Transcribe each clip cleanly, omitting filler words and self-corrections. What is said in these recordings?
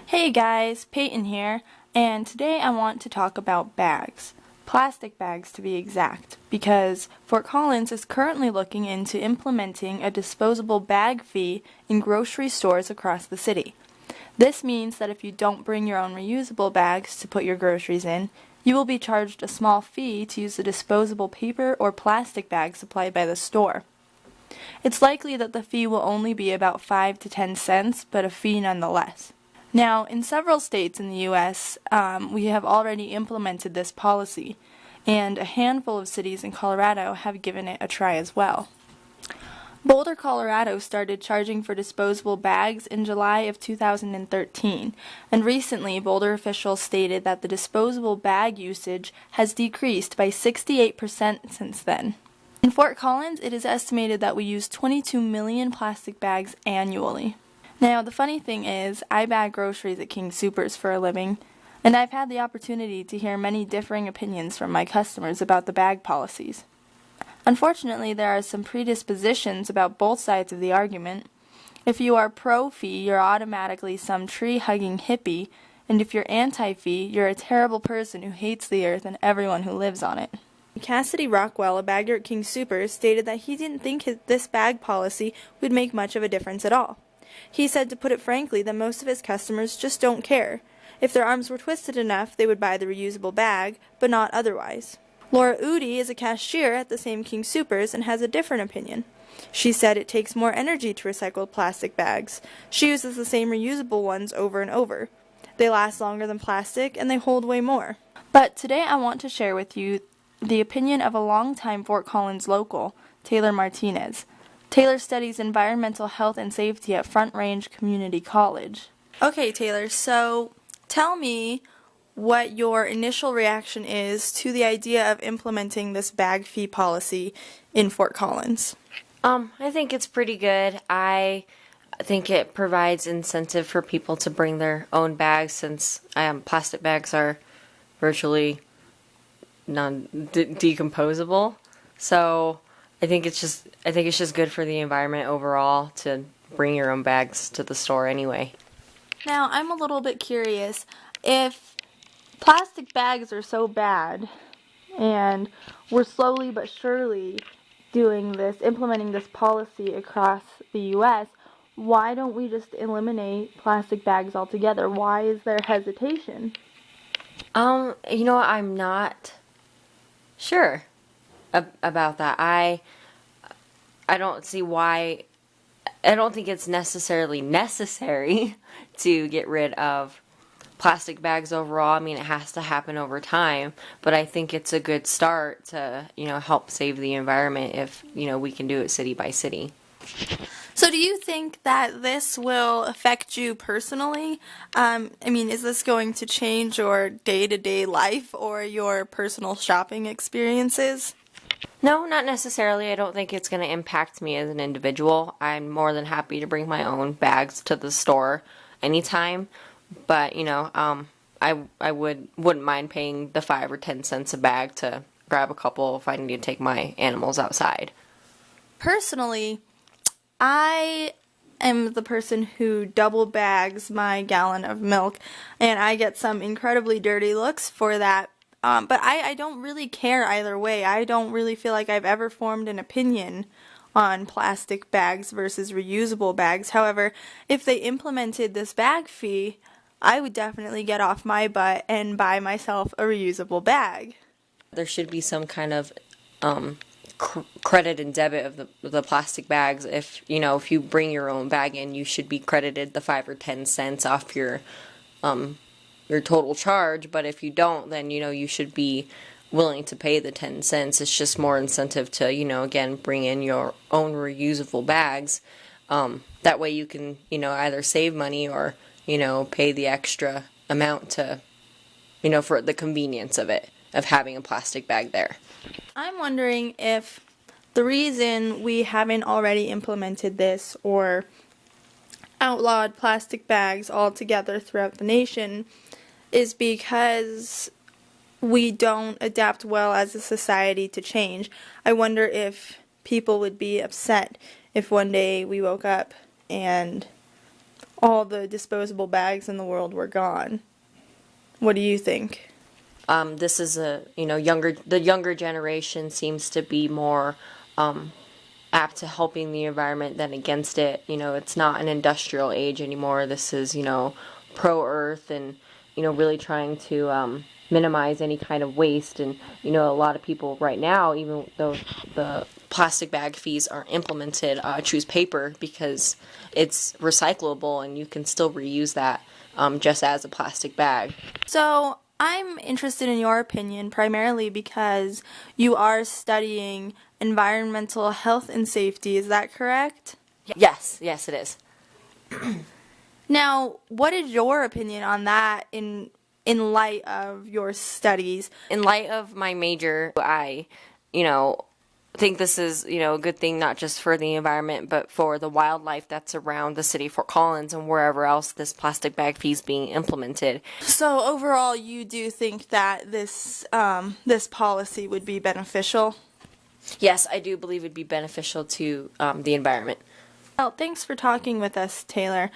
Hey guys, Peyton here, and today I want to talk about bags. Plastic bags to be exact, because Fort Collins is currently looking into implementing a disposable bag fee in grocery stores across the city. This means that if you don't bring your own reusable bags to put your groceries in, you will be charged a small fee to use the disposable paper or plastic bag supplied by the store. It's likely that the fee will only be about 5 to 10 cents, but a fee nonetheless. Now, in several states in the U.S., we have already implemented this policy, and a handful of cities in Colorado have given it a try as well. Boulder, Colorado started charging for disposable bags in July of 2013, and recently Boulder officials stated that the disposable bag usage has decreased by 68% since then. In Fort Collins, it is estimated that we use 22 million plastic bags annually. Now, the funny thing is, I bag groceries at King Soopers for a living, and I've had the opportunity to hear many differing opinions from my customers about the bag policies. Unfortunately, there are some predispositions about both sides of the argument. If you are pro-fee, you're automatically some tree-hugging hippie, and if you're anti-fee, you're a terrible person who hates the earth and everyone who lives on it. Cassidy Rockwell, a bagger at King Soopers, stated that he didn't think this bag policy would make much of a difference at all. He said, to put it frankly, that most of his customers just don't care. If their arms were twisted enough, they would buy the reusable bag, but not otherwise. Laura Udi is a cashier at the same King Soopers and has a different opinion. She said it takes more energy to recycle plastic bags. She uses the same reusable ones over and over. They last longer than plastic and they hold way more. But today I want to share with you the opinion of a longtime Fort Collins local, Taylor Martinez. Taylor studies environmental health and safety at Front Range Community College. Okay, Taylor, so tell me what your initial reaction is to the idea of implementing this bag fee policy in Fort Collins. I think it's pretty good. I think it provides incentive for people to bring their own bags since plastic bags are virtually non-decomposable. So I think it's just good for the environment overall to bring your own bags to the store anyway. Now, I'm a little bit curious. If plastic bags are so bad, and we're slowly but surely implementing this policy across the U.S., why don't we just eliminate plastic bags altogether? Why is there hesitation? I'm not sure about that. I don't see why. I don't think it's necessarily necessary to get rid of plastic bags overall. I mean, it has to happen over time, but I think it's a good start to, help save the environment if, we can do it city by city. So do you think that this will affect you personally? Is this going to change your day-to-day life or your personal shopping experiences? No, not necessarily. I don't think it's going to impact me as an individual. I'm more than happy to bring my own bags to the store anytime. But, I wouldn't mind paying the 5 or 10 cents a bag to grab a couple if I need to take my animals outside. Personally, I am the person who double bags my gallon of milk, and I get some incredibly dirty looks for that. But I don't really care either way. I don't really feel like I've ever formed an opinion on plastic bags versus reusable bags. However, if they implemented this bag fee, I would definitely get off my butt and buy myself a reusable bag. There should be some kind of credit and debit of the plastic bags. If you bring your own bag in, you should be credited the 5 or 10 cents off your total charge. But if you don't, then you should be willing to pay the 10 cents. It's just more incentive to again bring in your own reusable bags. That way you can either save money or pay the extra amount to for the convenience of having a plastic bag there. I'm wondering if the reason we haven't already implemented this or outlawed plastic bags altogether throughout the nation is because we don't adapt well as a society to change. I wonder if people would be upset if one day we woke up and all the disposable bags in the world were gone. What do you think? This is the younger generation seems to be more apt to helping the environment than against it. It's not an industrial age anymore. This is, pro earth and, really trying to minimize any kind of waste. And, a lot of people right now, even though the plastic bag fees aren't implemented, choose paper because it's recyclable and you can still reuse that just as a plastic bag. So, I'm interested in your opinion primarily because you are studying environmental health and safety. Is that correct? Yes, it is. Now, what is your opinion on that in light of your studies? In light of my major, I, you know, think this is, a good thing not just for the environment, but for the wildlife that's around the city of Fort Collins and wherever else this plastic bag fee is being implemented. So overall, you do think that this policy would be beneficial? Yes, I do believe it'd be beneficial to the environment. Well, thanks for talking with us, Taylor.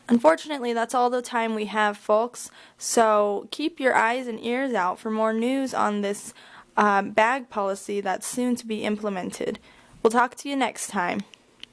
Unfortunately, that's all the time we have, folks. So keep your eyes and ears out for more news on this bag policy that's soon to be implemented. We'll talk to you next time.